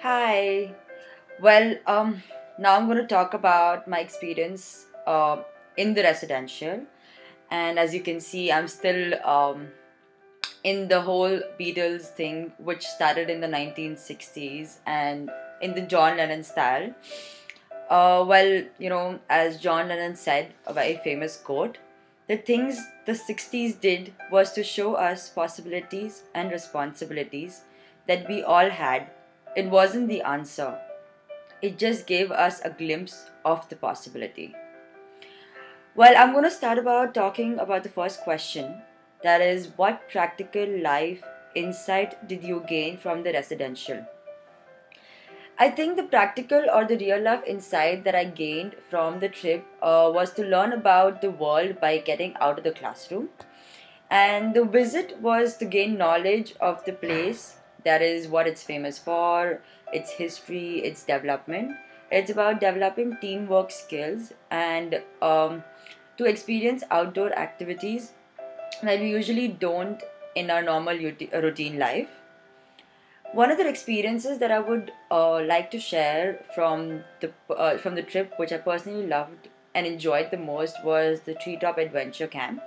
Hi. Well, now I'm going to talk about my experience in the residential. And as you can see, I'm still in the whole Beatles thing, which started in the 1960s and in the John Lennon style. As John Lennon said, a very famous quote, the things the 60s did was to show us possibilities and responsibilities that we all had. It wasn't the answer, it just gave us a glimpse of the possibility. Well, I'm going to start about talking about the first question, that is, what practical life insight did you gain from the residential? I think the practical or the real life insight that I gained from the trip was to learn about the world by getting out of the classroom. And the visit was to gain knowledge of the place, that is, what it's famous for, its history, its development. It's about developing teamwork skills and to experience outdoor activities that we usually don't in our normal routine life. One of the experiences that I would like to share from the trip, which I personally loved and enjoyed the most, was the treetop adventure camp.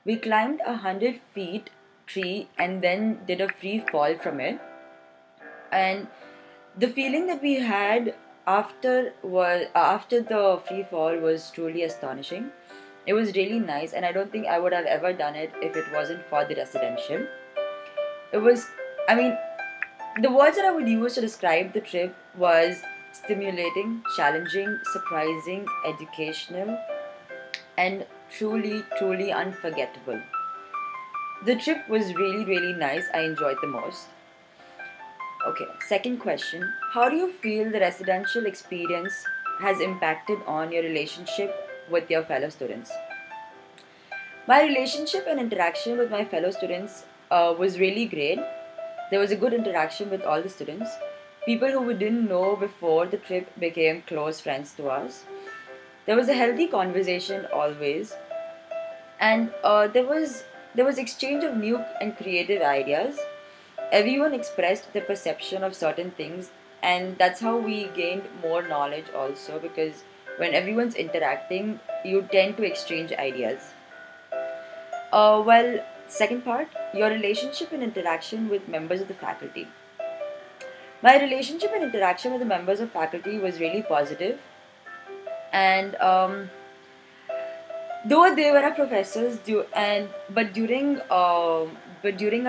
We climbed 100 feet tree and then did a free fall from it. And the feeling that we had after the free fall was truly astonishing. It was really nice, and I don't think I would have ever done it if it wasn't for the residential. It was, I mean, the words that I would use to describe the trip was stimulating, challenging, surprising, educational, and truly unforgettable. The trip was really nice. I enjoyed the most. Okay, second question. How do you feel the residential experience has impacted on your relationship with your fellow students? My relationship and interaction with my fellow students was really great. There was a good interaction with all the students. People who we didn't know before the trip became close friends to us. There was a healthy conversation always, and there was exchange of new and creative ideas. Everyone expressed their perception of certain things, and that's how we gained more knowledge also, because when everyone's interacting, you tend to exchange ideas. Second part, your relationship and interaction with members of the faculty. My relationship and interaction with the members of faculty was really positive, and though they were our professors, but during our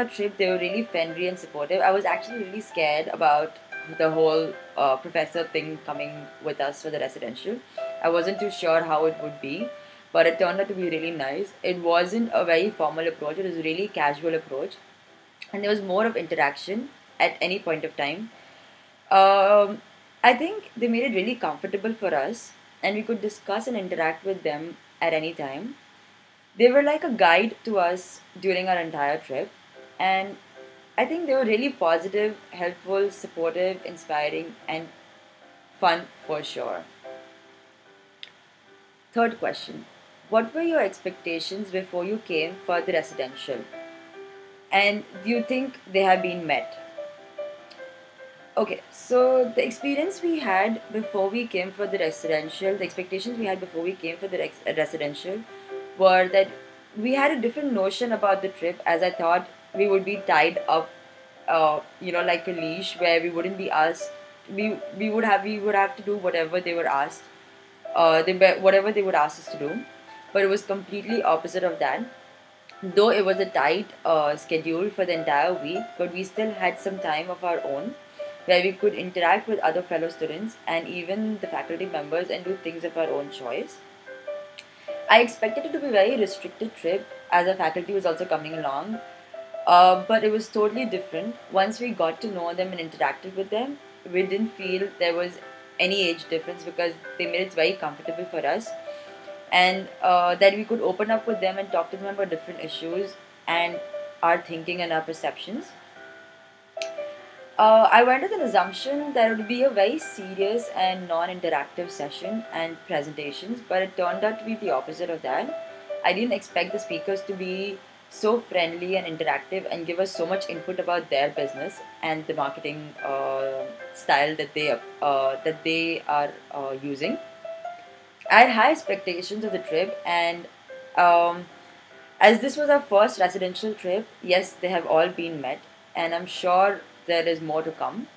trip they were really friendly and supportive. I was actually really scared about the whole professor thing coming with us for the residential. I wasn't too sure how it would be, but it turned out to be really nice. It wasn't a very formal approach; it was a really casual approach, and there was more of interaction at any point of time. Um, I think they made it really comfortable for us, and we could discuss and interact with them at any time. They were like a guide to us during our entire trip, and I think they were really positive, helpful, supportive, inspiring, and fun for sure. Third question. What were your expectations before you came for the residential? And do you think they have been met? Okay, so the experience we had before we came for the residential, the expectations we had before we came for the residential were that we had a different notion about the trip, as I thought we would be tied up, like a leash where we wouldn't be asked. We would have to do whatever they were asked, whatever they would ask us to do, but it was completely opposite of that. Though it was a tight schedule for the entire week, but we still had some time of our own where we could interact with other fellow students and even the faculty members and do things of our own choice. I expected it to be a very restricted trip as our faculty was also coming along, but it was totally different. Once we got to know them and interacted with them, we didn't feel there was any age difference because they made it very comfortable for us, and that we could open up with them and talk to them about different issues and our thinking and our perceptions. I went with an assumption that it would be a very serious and non interactive session and presentations, but it turned out to be the opposite of that. I didn't expect the speakers to be so friendly and interactive and give us so much input about their business and the marketing style that they are using. I had high expectations of the trip, and um, as this was our first residential trip, yes, they have all been met, and I'm sure there is more to come.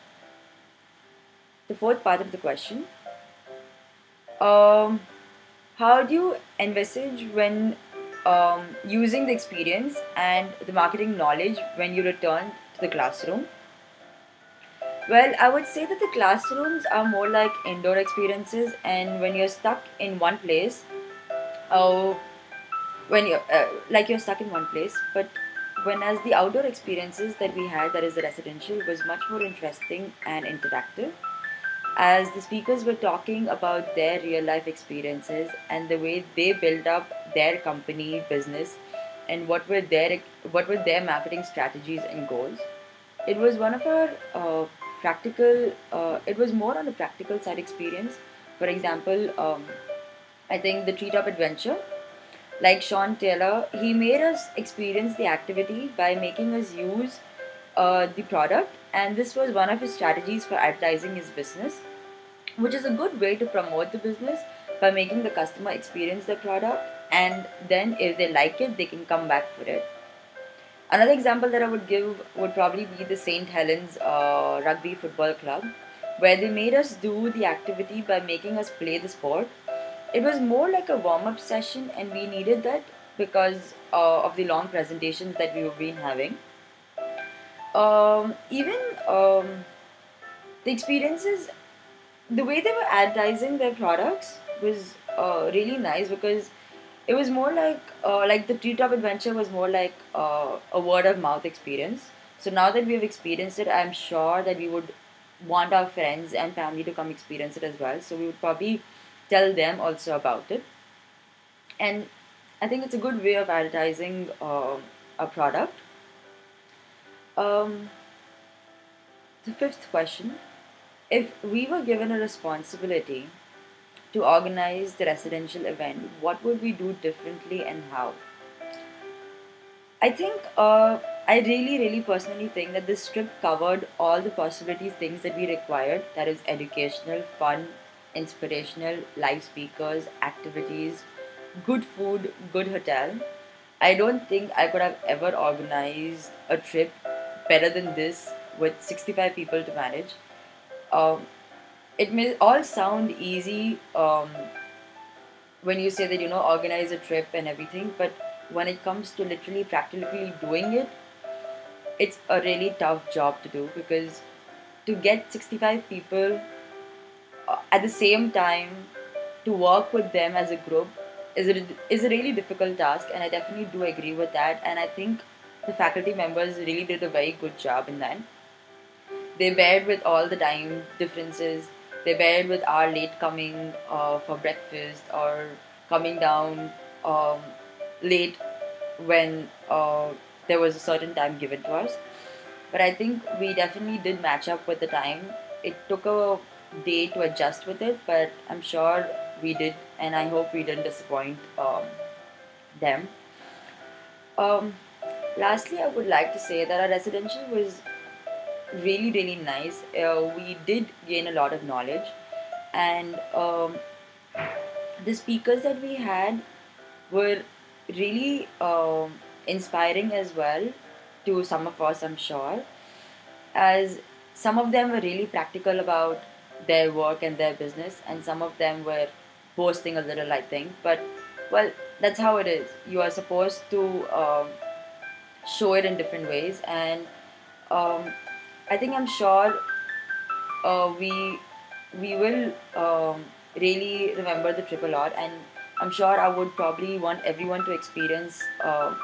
The fourth part of the question: um, how do you envisage when using the experience and the marketing knowledge when you return to the classroom? Well, I would say that the classrooms are more like indoor experiences, and when you're stuck in one place, uh, when you're stuck in one place, but when as the outdoor experiences that we had, that is the residential, was much more interesting and interactive, as the speakers were talking about their real life experiences and the way they built up their company business and what were their marketing strategies and goals. It was one of our practical it was more on the practical side experience. For example, I think the treetop adventure, like Sean Taylor, he made us experience the activity by making us use the product, and this was one of his strategies for advertising his business, which is a good way to promote the business by making the customer experience the product, and then if they like it, they can come back for it. Another example that I would give would probably be the St. Helens Rugby Football Club, where they made us do the activity by making us play the sport. It was more like a warm up session, and we needed that because of the long presentations that we have been having. Even the experiences, the way they were advertising their products was really nice, because it was more like the treetop adventure was more like a word of mouth experience. So now that we have experienced it, I'm sure that we would want our friends and family to come experience it as well. So we would probably tell them also about it. And I think it's a good way of advertising a product. Um, the fifth question: if we were given a responsibility to organize the residential event, what would we do differently and how? I think I really personally think that this trip covered all the possibilities, things that we required. That is educational, fun, inspirational, live speakers, activities, good food, good hotel. I don't think I could have ever organized a trip better than this with 65 people to manage. Um, it may all sound easy when you say that organize a trip and everything, but when it comes to literally practically doing it, it's a really tough job to do, because to get 65 people at the same time to work with them as a group is a really difficult task, and I definitely do agree with that, and I think the faculty members really did a very good job in that. They bared with all the time differences. They bared with our late coming for breakfast, or coming down um, late when there was a certain time given to us. But I think we definitely did match up with the time. It took a day to adjust with it, but I'm sure we did, and I hope we didn't disappoint them. Um, Lastly, I would like to say that our residential was really nice. We did gain a lot of knowledge, and the speakers that we had were really inspiring as well to some of us, I'm sure, as some of them were really practical about their work and their business, and some of them were boasting a little, I think. But well, that's how it is. You are supposed to show it in different ways, and um, I think I'm sure we will really remember the trip a lot, and I'm sure I would probably want everyone to experience a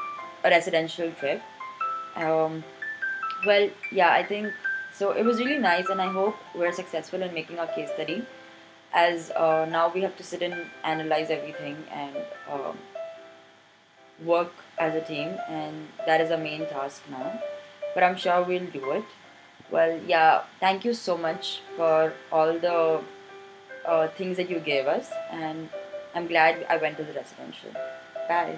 residential trip. Um, well, yeah, I think so. It was really nice, and I hope we're successful in making our case study. As now we have to sit and analyze everything and work as a team, and that is our main task now. But I'm sure we'll do it. Well, yeah, thank you so much for all the things that you gave us, and I'm glad I went to the residential. Bye.